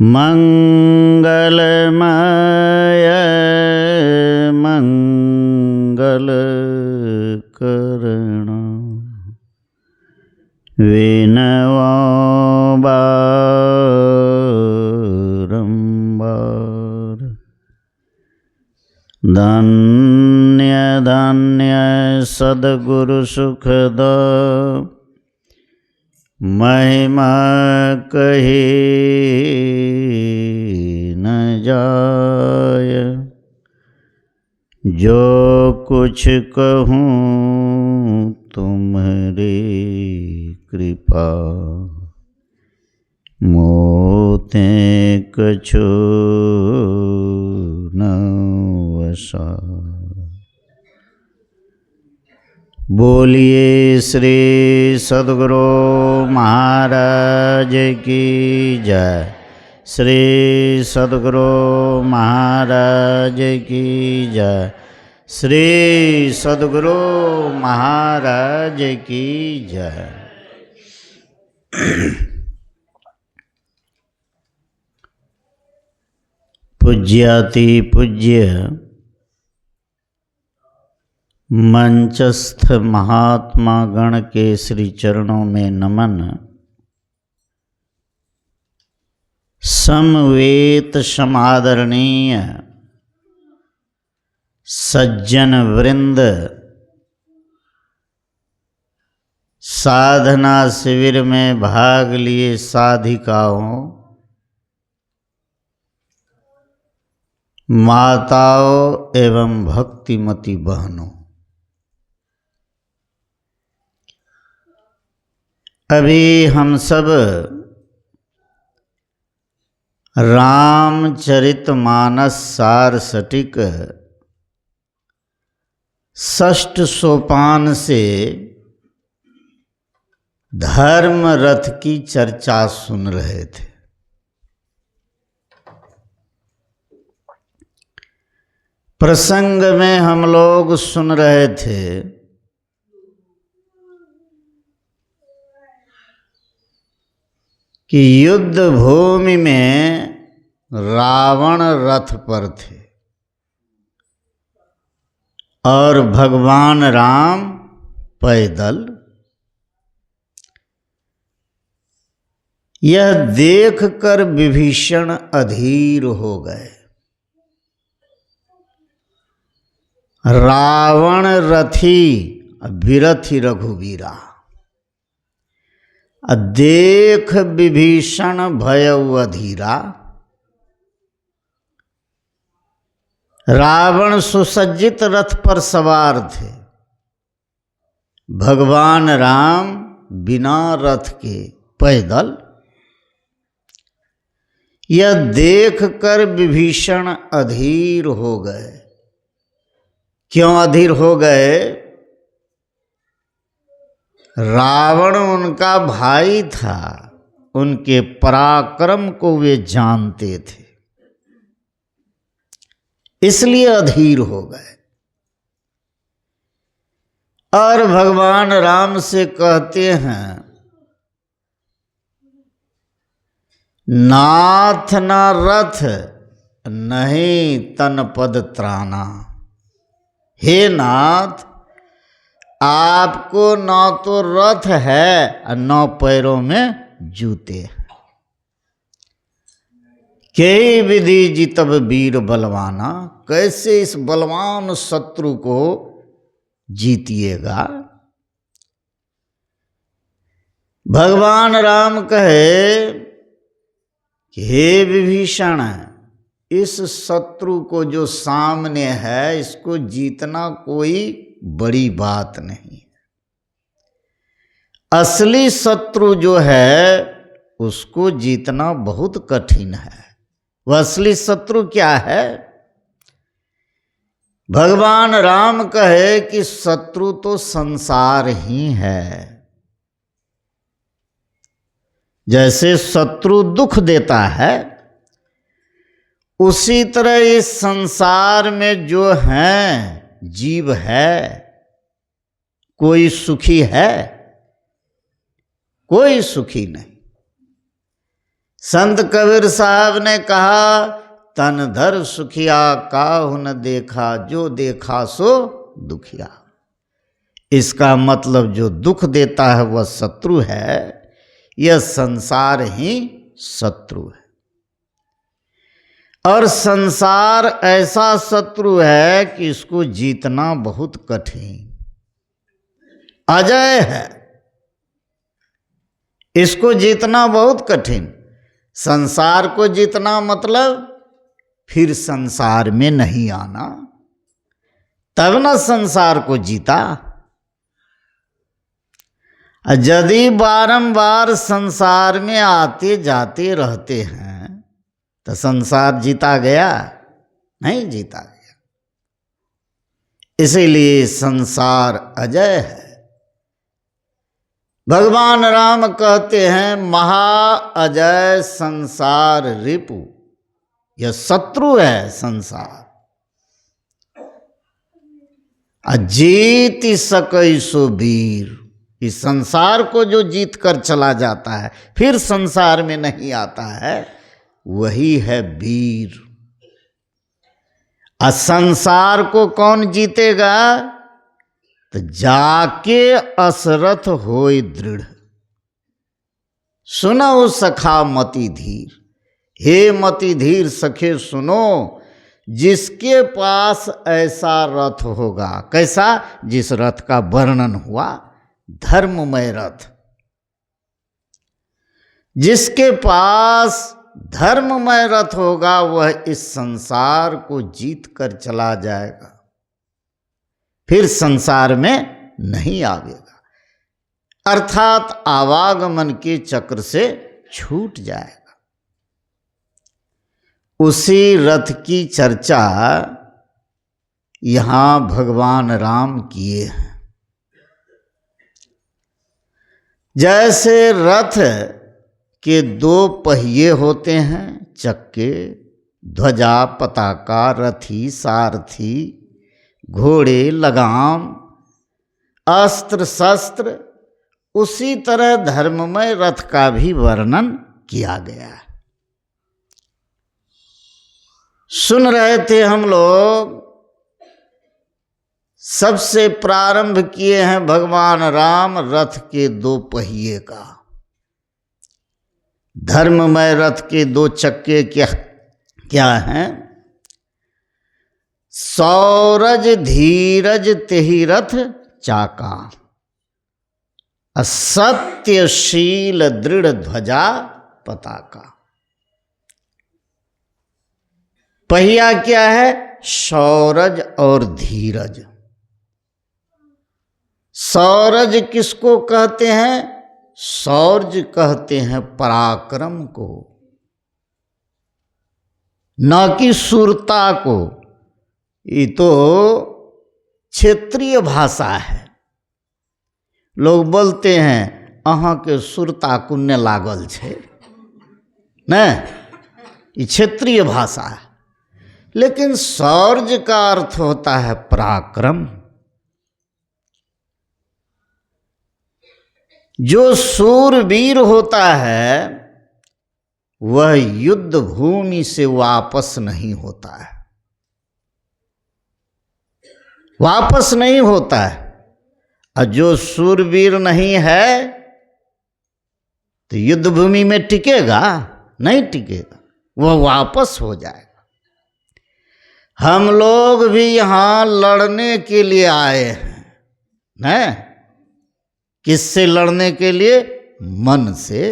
मंगलमय मंगलकरण विनवो बारंबार। धन्य धन्य सद्गुरु सुखद महिमा कही न जाय। जो कुछ कहूँ तुम्हारी कृपा, मोते कछु न वसा। बोलिए श्री सद्गुरु महाराज की जय। श्री सद्गुरु महाराज की जय। श्री सद्गुरु महाराज की जय। पूज्याति पूज्य मंचस्थ महात्मा गण के श्री चरणों में नमन। समवेत समादरणीय सज्जन वृंद, साधना शिविर में भाग लिए साधिकाओं, माताओं एवं भक्तिमती बहनों, अभी हम सब रामचरितमानस सार सटिक षष्ठ सोपान से धर्म रथ की चर्चा सुन रहे थे। प्रसंग में हम लोग सुन रहे थे कि युद्ध भूमि में रावण रथ पर थे और भगवान राम पैदल। यह देखकर विभीषण अधीर हो गए। रावण रथी बिरथि रघुवीरा, देख विभीषण भयउ अधीरा। रावण सुसज्जित रथ पर सवार थे, भगवान राम बिना रथ के पैदल। यह देखकर विभीषण अधीर हो गए। क्यों अधीर हो गए? रावण उनका भाई था, उनके पराक्रम को वे जानते थे, इसलिए अधीर हो गए। और भगवान राम से कहते हैं, नाथ न रथ नहीं तन पद त्राना। हे नाथ, आपको न तो रथ है और न पैरों में जूते हैं। कई विधि जितब वीर बलवाना, कैसे इस बलवान शत्रु को जीतिएगा? भगवान राम कहे कि हे विभीषण, इस शत्रु को जो सामने है, इसको जीतना कोई बड़ी बात नहीं। असली शत्रु जो है उसको जीतना बहुत कठिन है। वह असली शत्रु क्या है? भगवान राम कहे कि शत्रु तो संसार ही है। जैसे शत्रु दुख देता है, उसी तरह इस संसार में जो है जीव है, कोई सुखी है? कोई सुखी नहीं। संत कबीर साहब ने कहा, तन धर सुखिया काहू न देखा, जो देखा सो दुखिया। इसका मतलब जो दुख देता है वह शत्रु है, यह संसार ही शत्रु है। और संसार ऐसा शत्रु है कि इसको जीतना बहुत कठिन, अजय है, इसको जीतना बहुत कठिन। संसार को जीतना मतलब फिर संसार में नहीं आना, तब न संसार को जीता। यदि बारंबार संसार में आते जाते रहते हैं तो संसार जीता गया? नहीं जीता गया। इसीलिए संसार अजय है। भगवान राम कहते हैं, महा अजय संसार रिपु, यह शत्रु है संसार। जीत सकई सो वीर, इस संसार को जो जीत कर चला जाता है फिर संसार में नहीं आता है, वही है वीर। संसार को कौन जीतेगा? तो जाके असरथ होय दृढ़, सुनो सखा मति धीर। हे मति धीर सखे सुनो, जिसके पास ऐसा रथ होगा। कैसा? जिस रथ का वर्णन हुआ, धर्ममय रथ। जिसके पास धर्ममय रथ होगा वह इस संसार को जीत कर चला जाएगा, फिर संसार में नहीं आवेगा, अर्थात आवागमन के चक्र से छूट जाएगा। उसी रथ की चर्चा यहां भगवान राम किए हैं। जैसे रथ के दो पहिए होते हैं, चक्के, ध्वजा, पताका, रथी, सारथी, घोड़े, लगाम, अस्त्र शस्त्र, उसी तरह धर्ममय रथ का भी वर्णन किया गया है। सुन रहे थे हम लोग, सबसे प्रारंभ किए हैं भगवान राम रथ के दो पहिए का। धर्ममय रथ के दो चक्के क्या हैं? सौरज धीरज तेहि रथ चाका, सत्यशील दृढ़ ध्वजा पताका। पहिया क्या है? सौरज और धीरज। सौरज किसको कहते हैं? शौर्य कहते हैं पराक्रम को, न कि शूरता को। ये तो क्षेत्रीय भाषा है। लोग बोलते हैं अहाँ के शूरता कुन्ने लागल छे, न, ये क्षेत्रीय भाषा है। लेकिन शौर्य का अर्थ होता है पराक्रम। जो शूरवीर होता है वह युद्ध भूमि से वापस नहीं होता है, वापस नहीं होता है। और जो शूरवीर नहीं है तो युद्ध भूमि में टिकेगा? नहीं टिकेगा, वह वापस हो जाएगा। हम लोग भी यहां लड़ने के लिए आए हैं, न? किससे लड़ने के लिए? मन से।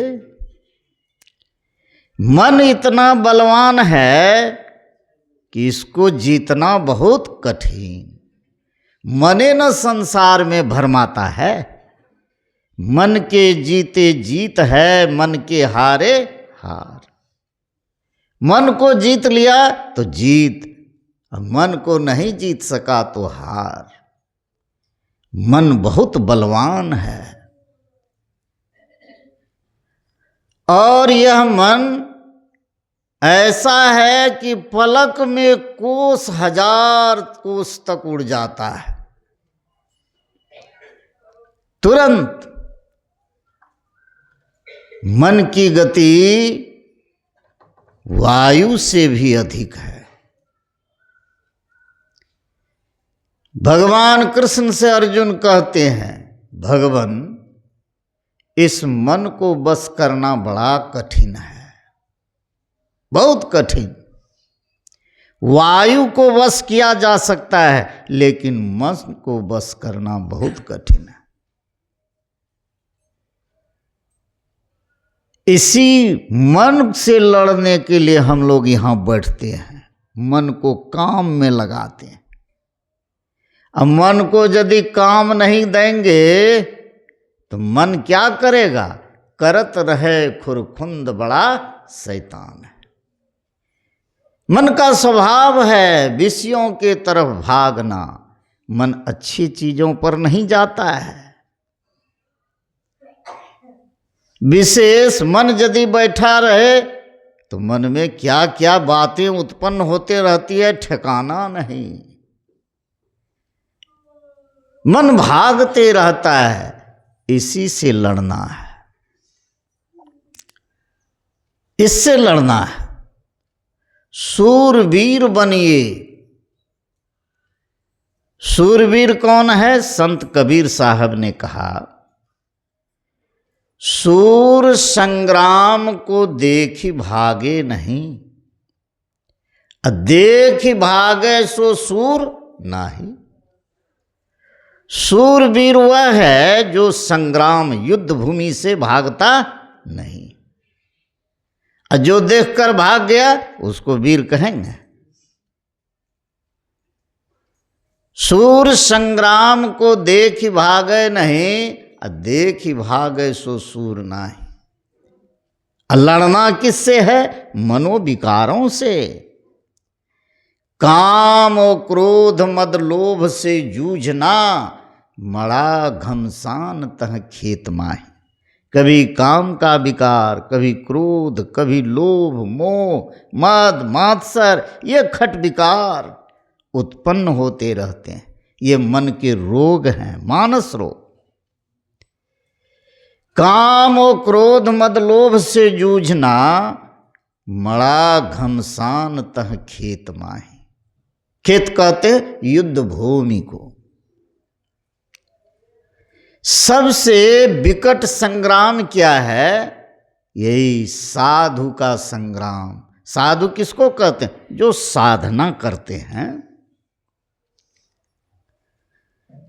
मन इतना बलवान है कि इसको जीतना बहुत कठिन। मने न संसार में भरमाता है। मन के जीते जीत है, मन के हारे हार। मन को जीत लिया तो जीत, मन को नहीं जीत सका तो हार। मन बहुत बलवान है। और यह मन ऐसा है कि पलक में कोस, हजार कोस तक उड़ जाता है, तुरंत। मन की गति वायु से भी अधिक है। भगवान कृष्ण से अर्जुन कहते हैं, भगवान इस मन को बस करना बड़ा कठिन है, बहुत कठिन। वायु को बस किया जा सकता है, लेकिन मन को बस करना बहुत कठिन है। इसी मन से लड़ने के लिए हम लोग यहां बैठते हैं, मन को काम में लगाते हैं। अब मन को यदि काम नहीं देंगे तो मन क्या करेगा? करत रहे खुरखुंद बड़ा शैतान है। मन का स्वभाव है विषयों के तरफ भागना। मन अच्छी चीजों पर नहीं जाता है। विशेष मन यदि बैठा रहे तो मन में क्या क्या बातें उत्पन्न होते रहती है, ठिकाना नहीं। मन भागते रहता है, इसी से लड़ना है, इससे लड़ना है। सूरवीर बनिए। सूरवीर कौन है? संत कबीर साहब ने कहा, सूर संग्राम को देखी भागे नहीं, देखी भागे सो सूर नाही। सूरवीर वह है जो संग्राम युद्ध भूमि से भागता नहीं, और जो देखकर भाग गया उसको वीर कहेंगे। सूर संग्राम को देखी भागे नहीं, देखी भागे सो सूर नाही। लड़ना किससे है? मनोविकारों से। काम और क्रोध मद लोभ से जूझना, मड़ा घमसान तह खेत माही। कभी काम का विकार, कभी क्रोध, कभी लोभ, मोह, मद, मात्सर, ये खट विकार उत्पन्न होते रहते हैं। ये मन के रोग हैं, मानस रोग। काम और क्रोध मद लोभ से जूझना, मड़ा घमसान तह खेत माही। खेत कहते युद्ध भूमि को। सबसे विकट संग्राम क्या है? यही साधु का संग्राम। साधु किसको कहते हैं? जो साधना करते हैं।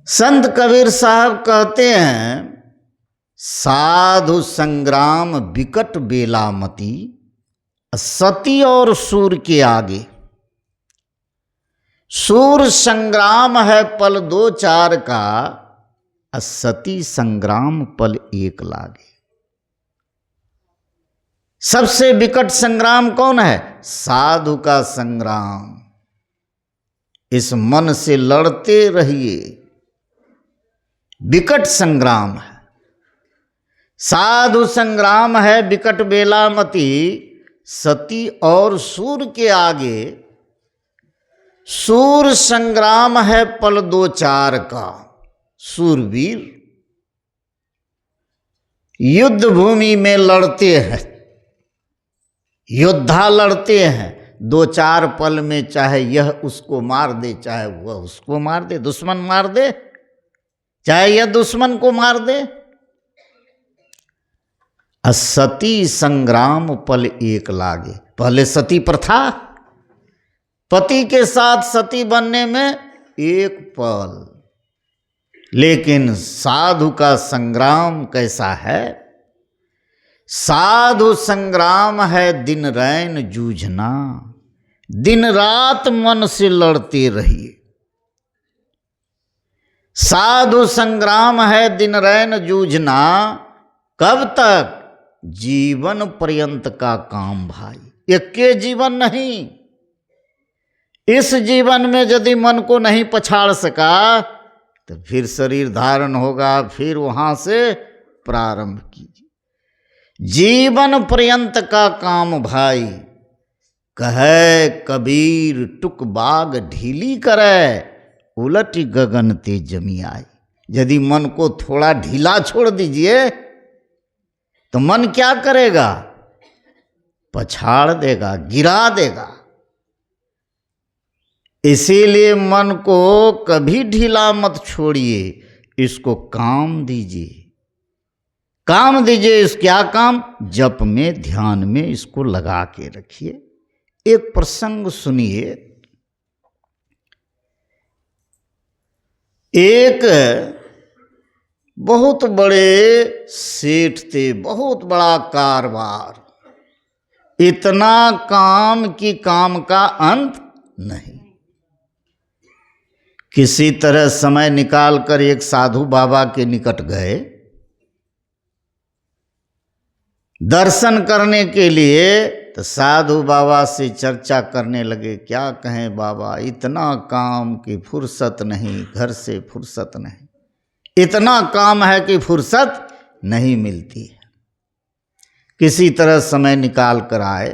संत कबीर साहब कहते हैं, साधु संग्राम विकट बेलामती, सती और सूर के आगे। सूर संग्राम है पल दो चार का, सती संग्राम पल एक लागे। सबसे विकट संग्राम कौन है? साधु का संग्राम। इस मन से लड़ते रहिए। विकट संग्राम है। साधु संग्राम है विकट बेलामती, सती और सूर के आगे। सूर संग्राम है पल दो चार का। सूरवीर युद्ध भूमि में लड़ते हैं, योद्धा लड़ते हैं। दो चार पल में चाहे यह उसको मार दे, चाहे वह उसको मार दे, दुश्मन मार दे, चाहे यह दुश्मन को मार दे। सती संग्राम पल एक लागे। पहले सती प्रथा, पति के साथ सती बनने में एक पल। लेकिन साधु का संग्राम कैसा है? साधु संग्राम है दिन रैन जूझना। दिन रात मन से लड़ते रहिए। साधु संग्राम है दिन रैन जूझना। कब तक? जीवन पर्यंत का काम भाई। एक के जीवन नहीं। इस जीवन में यदि मन को नहीं पछाड़ सका तो फिर शरीर धारण होगा, फिर वहां से प्रारंभ कीजिए। जीवन पर्यंत का काम भाई। कहे कबीर टुक बाग ढीली करे, उलट गगन ते जमी आई। यदि मन को थोड़ा ढीला छोड़ दीजिए तो मन क्या करेगा? पछाड़ देगा, गिरा देगा। इसीलिए मन को कभी ढीला मत छोड़िए, इसको काम दीजिए। काम दीजिए। इस क्या काम? जप में, ध्यान में इसको लगा के रखिए। एक प्रसंग सुनिए। एक बहुत बड़े सेठ थे, बहुत बड़ा कारोबार, इतना काम कि काम का अंत नहीं। किसी तरह समय निकालकर एक साधु बाबा के निकट गए दर्शन करने के लिए। तो साधु बाबा से चर्चा करने लगे। क्या कहें बाबा, इतना काम की फुर्सत नहीं, घर से फुर्सत नहीं, इतना काम है कि फुर्सत नहीं मिलती है। किसी तरह समय निकाल कर आए।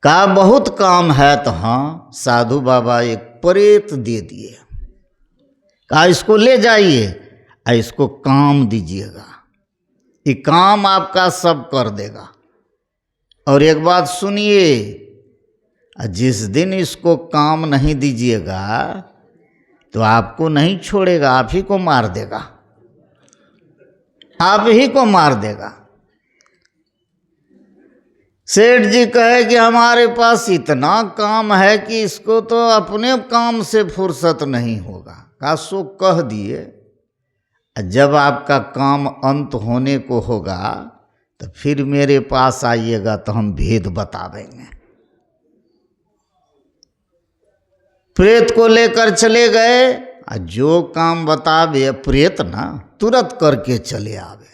कहा बहुत काम है। तो हाँ, साधु बाबा एक प्रेत दे दिए। कहा इसको ले जाइए और इसको काम दीजिएगा, ये काम आपका सब कर देगा। और एक बात सुनिए, जिस दिन इसको काम नहीं दीजिएगा तो आपको नहीं छोड़ेगा, आप ही को मार देगा, आप ही को मार देगा। सेठ जी कहे कि हमारे पास इतना काम है कि इसको तो अपने काम से फुर्सत नहीं होगा। कहा सो कह दिए, जब आपका काम अंत होने को होगा तो फिर मेरे पास आइएगा तो हम भेद बता देंगे। प्रेत को लेकर चले गए। जो काम बतावे प्रेत ना तुरंत करके चले आवे।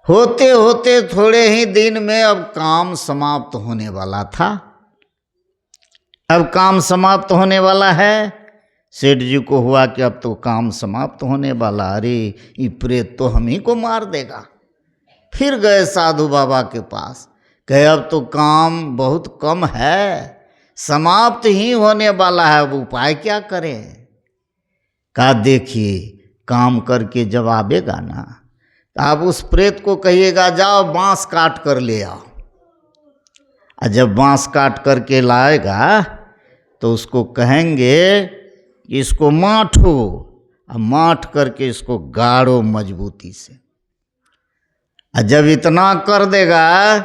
होते होते थोड़े ही दिन में अब काम समाप्त होने वाला था। अब काम समाप्त होने वाला है। सेठ जी को हुआ कि अब तो काम समाप्त होने वाला, अरे ये प्रेत तो हम ही को मार देगा। फिर गए साधु बाबा के पास, कहे अब तो काम बहुत कम है, समाप्त ही होने वाला है, अब उपाय क्या करें? कहा देखिए, काम करके जब आवेगा ना तो आप उस प्रेत को कहिएगा जाओ बांस काट कर ले आओ। और जब बांस काट करके लाएगा तो उसको कहेंगे इसको माठो, और माठ करके इसको गाड़ो मजबूती से। और जब इतना कर देगा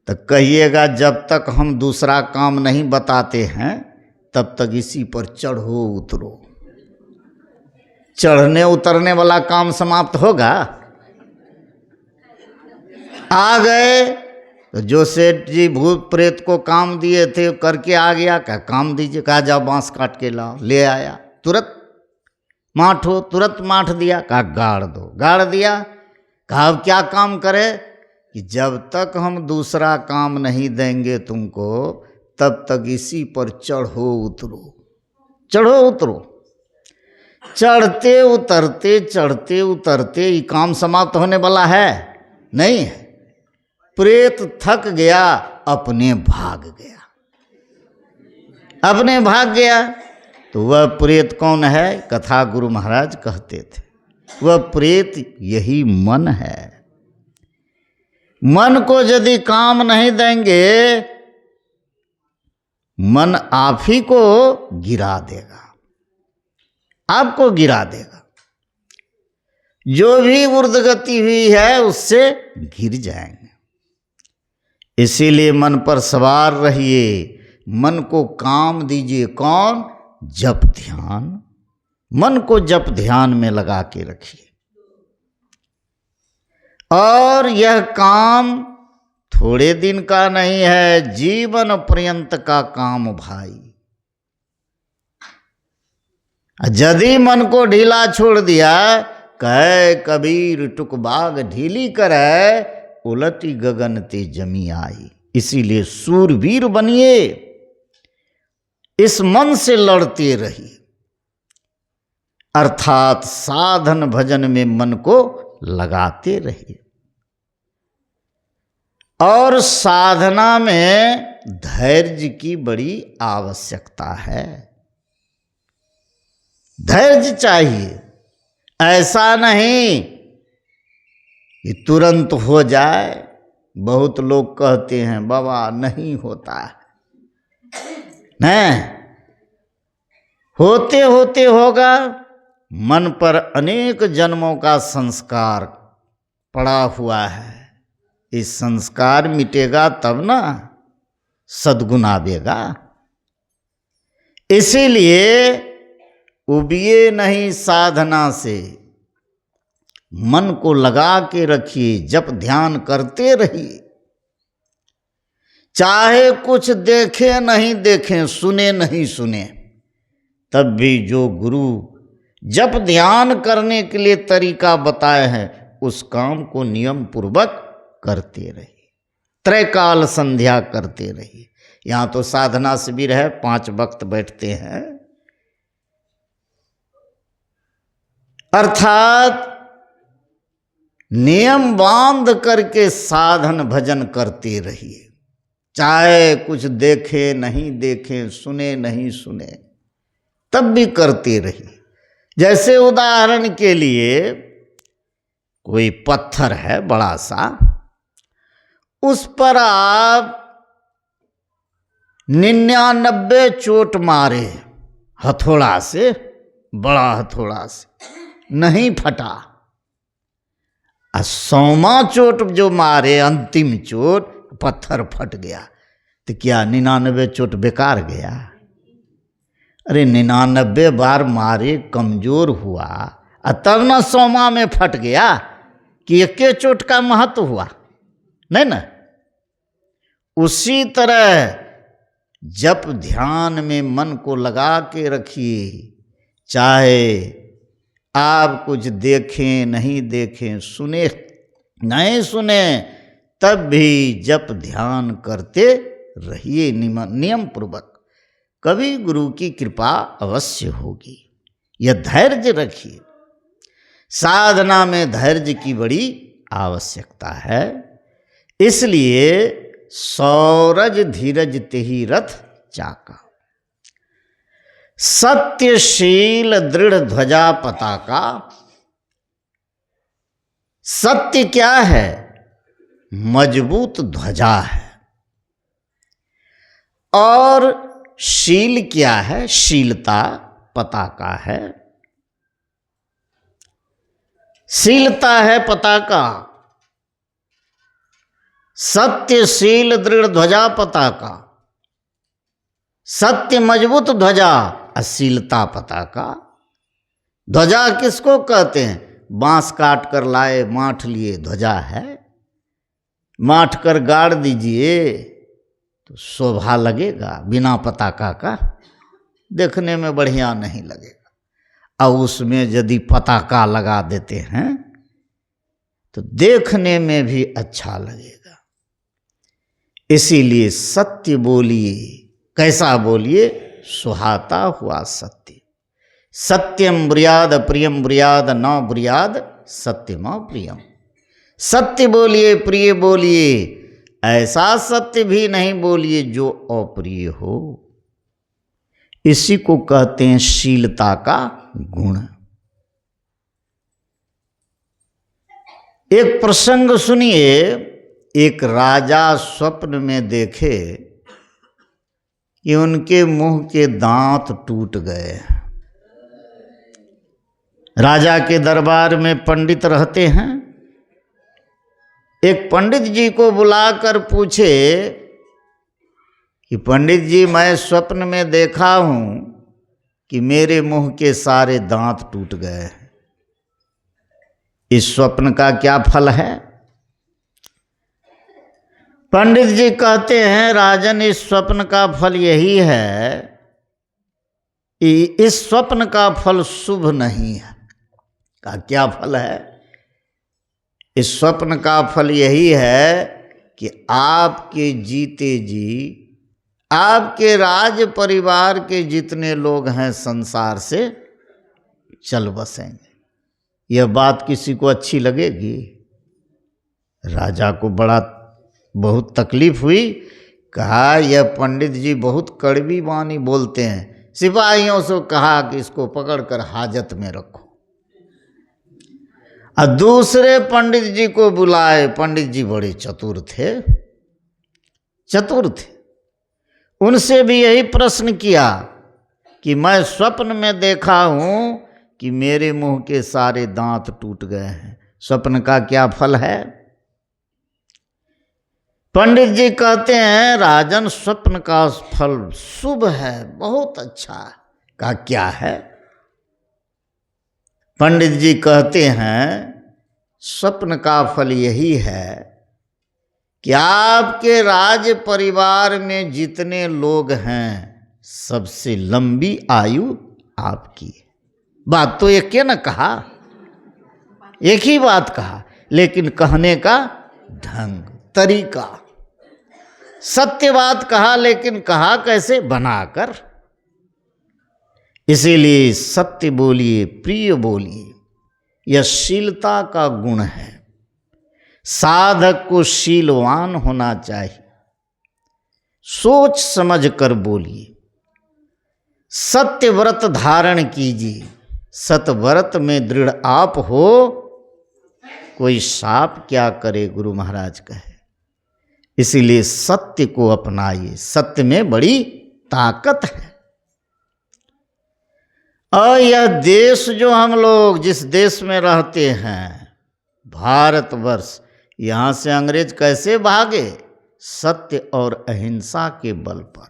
तो कहिएगा जब तक हम दूसरा काम नहीं बताते हैं तब तक इसी पर चढ़ो उतरो। चढ़ने उतरने वाला काम समाप्त होगा। आ गए तो जो सेठ जी भूत प्रेत को काम दिए थे करके आ गया। क्या काम दीजिए? कहा जाओ बांस काट के लाओ। ले आया, तुरंत माठो, तुरंत माठ दिया। कहा गाड़ दो, गाड़ दिया। कहा अब क्या काम करे? कि जब तक हम दूसरा काम नहीं देंगे तुमको तब तक इसी पर चढ़ो उतरो, चढ़ो उतरो। चढ़ते उतरते ये काम समाप्त होने वाला है नहीं है। प्रेत थक गया, अपने भाग गया, अपने भाग गया। तो वह प्रेत कौन है? कथा गुरु महाराज कहते थे, वह प्रेत यही मन है। मन को यदि काम नहीं देंगे, मन आप ही को गिरा देगा, आपको गिरा देगा। जो भी ऊर्ध्वगति हुई है उससे गिर जाएंगे। इसीलिए मन पर सवार रहिए, मन को काम दीजिए। कौन? जप ध्यान। मन को जप ध्यान में लगा के रखिए। और यह काम थोड़े दिन का नहीं है, जीवन पर्यंत का काम भाई। यदि मन को ढीला छोड़ दिया, कहे कबीर टुक बाग ढीली करे, उलटी गगन ते जमी आई। इसीलिए सूरवीर बनिए, इस मन से लड़ते रहिए। अर्थात साधन भजन में मन को लगाते रहिए। और साधना में धैर्य की बड़ी आवश्यकता है। धैर्य चाहिए। ऐसा नहीं कि तुरंत हो जाए। बहुत लोग कहते हैं बाबा नहीं होता है, नहीं होते होते होगा। मन पर अनेक जन्मों का संस्कार पड़ा हुआ है, इस संस्कार मिटेगा तब ना सद्गुण आवेगा। इसीलिए उबिए नहीं साधना से, मन को लगा के रखिए, जप ध्यान करते रहिए। चाहे कुछ देखें नहीं देखें, सुने नहीं सुने, तब भी जो गुरु जप ध्यान करने के लिए तरीका बताए हैं उस काम को नियम पूर्वक करते रहिए। त्रैकाल संध्या करते रहिए। यहाँ तो साधना शिविर है, 5 वक्त बैठते हैं, अर्थात नियम बांध करके साधन भजन करते रहिए। चाहे कुछ देखे नहीं देखे, सुने नहीं सुने, तब भी करते रहिए। जैसे उदाहरण के लिए कोई पत्थर है बड़ा सा, उस पर आप 99 चोट मारे हथौड़ा से, बड़ा हथौड़ा से, नहीं फटा। 100वां चोट जो मारे, अंतिम चोट, पत्थर फट गया, तो क्या 99 चोट बेकार गया? अरे 99 बार मारे, कमजोर हुआ, तब न 100वां में फट गया कि एक चोट का महत्व हुआ? नहीं ना। उसी तरह जप ध्यान में मन को लगा के रखिए। चाहे आप कुछ देखें नहीं देखें, सुने नहीं सुने, तब भी जप ध्यान करते रहिए नियम पूर्वक। कभी गुरु की कृपा अवश्य होगी। यह धैर्य रखिए। साधना में धैर्य की बड़ी आवश्यकता है। इसलिए सौरज धीरज तेहि रथ चाका, सत्यशील दृढ़ ध्वजा पताका। सत्य क्या है? मजबूत ध्वजा है। और शील क्या है? शीलता पताका है। शीलता है पताका। सत्यशील दृढ़ ध्वजा पताका। सत्य मजबूत ध्वजा, अशीलता पताका। ध्वजा किसको कहते हैं? बांस काट कर लाए, माठ लिए, ध्वजा है। माठ कर गाड़ दीजिए तो शोभा लगेगा, बिना पताका का देखने में बढ़िया नहीं लगेगा। और उसमें यदि पताका लगा देते हैं तो देखने में भी अच्छा लगेगा। इसीलिए सत्य बोलिए। कैसा बोलिए? सुहाता हुआ सत्य। सत्यम ब्रुयाद प्रियम ब्रुयाद न ब्रुयाद सत्यम प्रियम। सत्य बोलिए, प्रिय बोलिए, ऐसा सत्य भी नहीं बोलिए जो अप्रिय हो। इसी को कहते हैं शीलता का गुण। एक प्रसंग सुनिए। एक राजा स्वप्न में देखे कि उनके मुंह के दांत टूट गए। राजा के दरबार में पंडित रहते हैं। एक पंडित जी को बुलाकर पूछे कि पंडित जी, मैं स्वप्न में देखा हूं कि मेरे मुंह के सारे दांत टूट गए। इस स्वप्न का क्या फल है? पंडित जी कहते हैं, राजन, इस स्वप्न का फल यही है कि इस स्वप्न का फल शुभ नहीं है। का क्या फल है? इस स्वप्न का फल यही है कि आपके जीते जी आपके राज परिवार के जितने लोग हैं संसार से चल बसेंगे। यह बात किसी को अच्छी लगेगी? राजा को बहुत तकलीफ हुई। कहा, यह पंडित जी बहुत कड़वी वाणी बोलते हैं। सिपाहियों से कहा कि इसको पकड़कर हाजत में रखो। और दूसरे पंडित जी को बुलाए। पंडित जी बड़े चतुर थे, चतुर थे। उनसे भी यही प्रश्न किया कि मैं स्वप्न में देखा हूं कि मेरे मुंह के सारे दांत टूट गए हैं, स्वप्न का क्या फल है? पंडित जी कहते हैं राजन, स्वप्न का फल शुभ है, बहुत अच्छा है। का क्या है? पंडित जी कहते हैं स्वप्न का फल यही है कि आपके राज परिवार में जितने लोग हैं सबसे लंबी आयु आपकी। बात तो एक ही न कहा, एक ही बात कहा, लेकिन कहने का ढंग, तरीका, सत्य बात कहा, लेकिन कहा कैसे? बनाकर। इसीलिए सत्य बोलिए, प्रिय बोलिए, यह शीलता का गुण है। साधक को शीलवान होना चाहिए। सोच समझ कर बोलिए, सत्य व्रत धारण कीजिए। सतव्रत में दृढ़ आप हो, कोई साप क्या करे, गुरु महाराज कहे। इसीलिए सत्य को अपनाइए, सत्य में बड़ी ताकत है। और यह देश जो हम लोग जिस देश में रहते हैं, भारतवर्ष, यहां से अंग्रेज कैसे भागे? सत्य और अहिंसा के बल पर।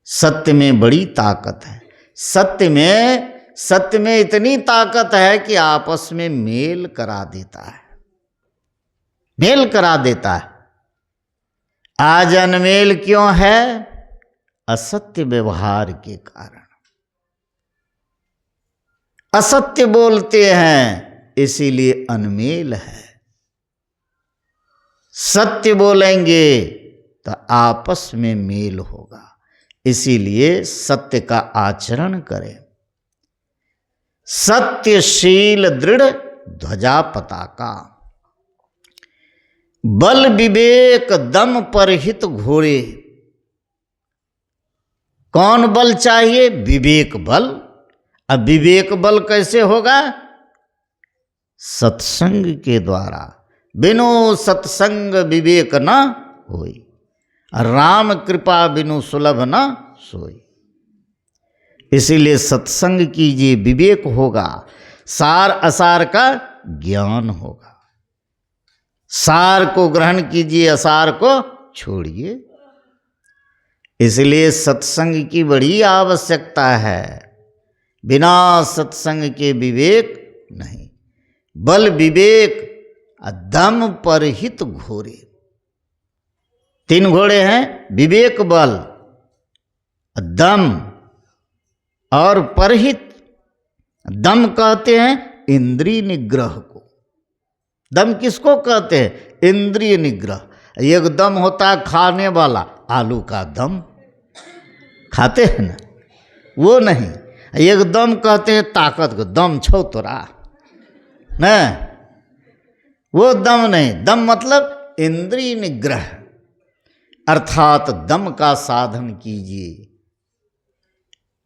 सत्य में बड़ी ताकत है। सत्य में इतनी ताकत है कि आपस में मेल करा देता है, मेल करा देता है। आज अनमेल क्यों है? असत्य व्यवहार के कारण। असत्य बोलते हैं, इसीलिए अनमेल है। सत्य बोलेंगे तो आपस में मेल होगा। इसीलिए सत्य का आचरण करें। सत्यशील दृढ़ ध्वजा पताका, बल विवेक दम परहित घोरे। कौन बल चाहिए? विवेक बल। अब विवेक बल कैसे होगा? सत्संग के द्वारा। बिनु सत्संग विवेक न होई, राम कृपा बिनु सुलभ न सोई। इसीलिए सत्संग कीजिए, विवेक होगा, सार असार का ज्ञान होगा। सार को ग्रहण कीजिए, असार को छोड़िए। इसलिए सत्संग की बड़ी आवश्यकता है। बिना सत्संग के विवेक नहीं। बल विवेक दम परहित घोरे। 3 घोड़े हैं, विवेक, बल, दम और परहित। दम कहते हैं इंद्रिय निग्रह को। दम किसको कहते हैं? इंद्रिय निग्रह। एक दम होता है खाने वाला, आलू का दम खाते हैं ना, वो नहीं। एक दम कहते हैं ताकत को, दम छो तोरा न, वो दम नहीं। दम मतलब इंद्रिय निग्रह, अर्थात दम का साधन कीजिए,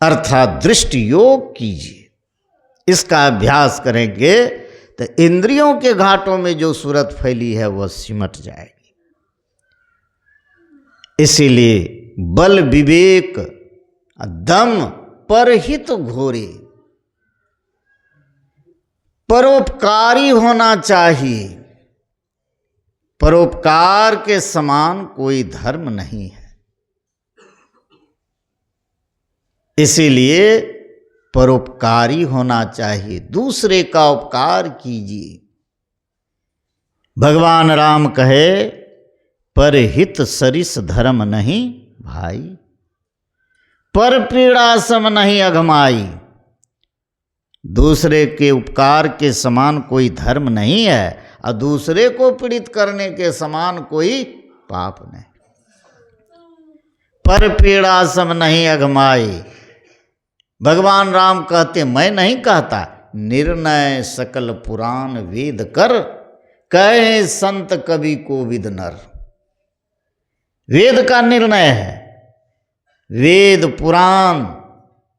अर्थात दृष्टि योग कीजिए। इसका अभ्यास करेंगे तो इंद्रियों के घाटों में जो सूरत फैली है वह सिमट जाएगी। इसीलिए बल विवेक दम परहित घोरे। परोपकारी होना चाहिए। परोपकार के समान कोई धर्म नहीं है। इसीलिए परोपकारी होना चाहिए, दूसरे का उपकार कीजिए। भगवान राम कहे परहित सरिस धर्म नहीं भाई, पर पीड़ा सम नहीं अघमाई। दूसरे के उपकार के समान कोई धर्म नहीं है और दूसरे को पीड़ित करने के समान कोई पाप नहीं। पर पीड़ा सम नहीं अघमाई। भगवान राम कहते, मैं नहीं कहता, निर्णय सकल पुराण वेद कर, कहे संत कवि कोविद नर। वेद का निर्णय है, वेद पुराण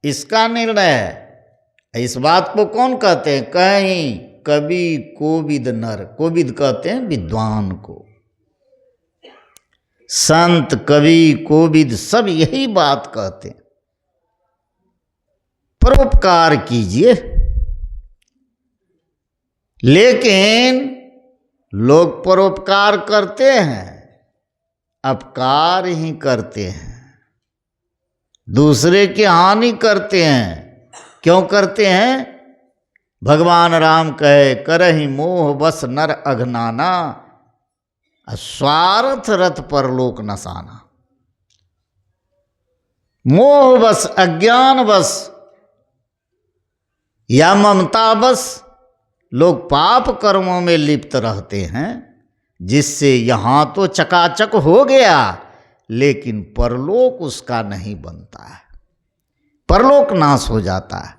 इसका निर्णय है। इस बात को कौन कहते हैं? कहीं कवि कोविद नर, कोविद कहते हैं विद्वान को, संत कवि कोविद सब यही बात कहते हैं, परोपकार कीजिए। लेकिन लोग परोपकार करते हैं, अपकार ही करते हैं, दूसरे की हानि करते हैं। क्यों करते हैं? भगवान राम कहे, करहि मोह बस नर अघनाना, स्वार्थ रथ परलोक नसाना। मोह बस, अज्ञान बस या ममता बस लोग पाप कर्मों में लिप्त रहते हैं, जिससे यहां तो चकाचक हो गया, लेकिन परलोक उसका नहीं बनता है, परलोक नाश हो जाता है।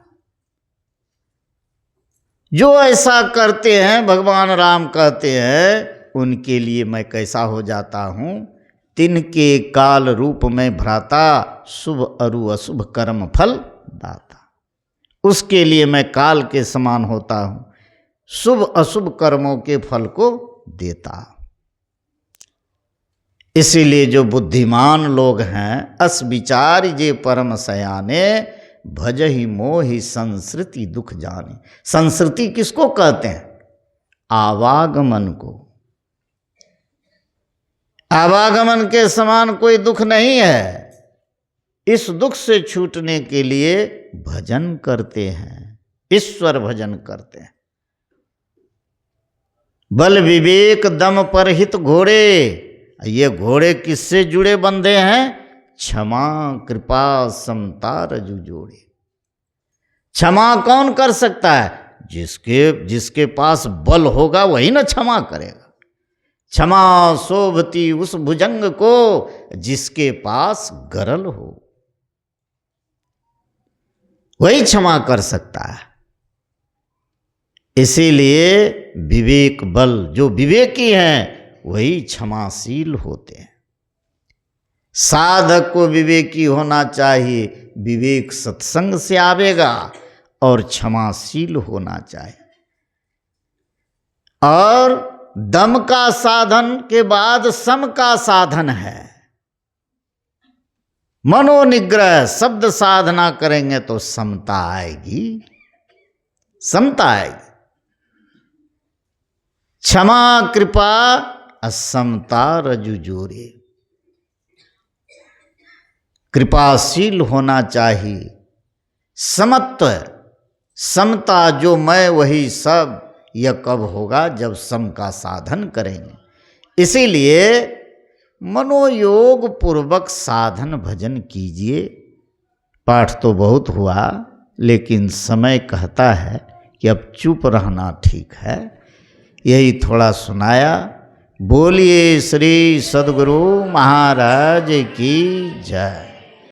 जो ऐसा करते हैं, भगवान राम कहते हैं, उनके लिए मैं कैसा हो जाता हूं? तिनके काल रूप में भ्राता, शुभ अरु अशुभ कर्म फल दाता। उसके लिए मैं काल के समान होता हूं, शुभ अशुभ कर्मों के फल को देता। इसीलिए जो बुद्धिमान लोग हैं, अस विचार जे परम सयाने, भजहि मोहि संस्कृति दुख जाने। संस्कृति किसको कहते हैं? आवागमन को। आवागमन के समान कोई दुख नहीं है। इस दुख से छूटने के लिए भजन करते हैं, ईश्वर भजन करते हैं। बल विवेक दम पर हित घोड़े, ये घोड़े किससे जुड़े बंधे हैं? क्षमा कृपा समता रजु जोड़े। क्षमा कौन कर सकता है? जिसके पास बल होगा वही ना क्षमा करेगा। क्षमा शोभती उस भुजंग को, जिसके पास गरल हो, वही क्षमा कर सकता है। इसीलिए विवेक बल, जो विवेकी हैं वही क्षमाशील होते हैं। साधक को विवेकी होना चाहिए, विवेक सत्संग से आवेगा, और क्षमाशील होना चाहिए। और दम का साधन के बाद सम का साधन है। मनोनिग्रह, शब्द साधना करेंगे तो समता आएगी, समता आएगी। क्षमा कृपा असमता रजु जोड़े। कृपाशील होना चाहिए, समत्व, समता, जो मैं वही सब, यह कब होगा? जब सम का साधन करेंगे। इसीलिए मनोयोग पूर्वक साधन भजन कीजिए। पाठ तो बहुत हुआ, लेकिन समय कहता है कि अब चुप रहना ठीक है। यही थोड़ा सुनाया। बोलिए श्री सद्गुरु महाराज की जय।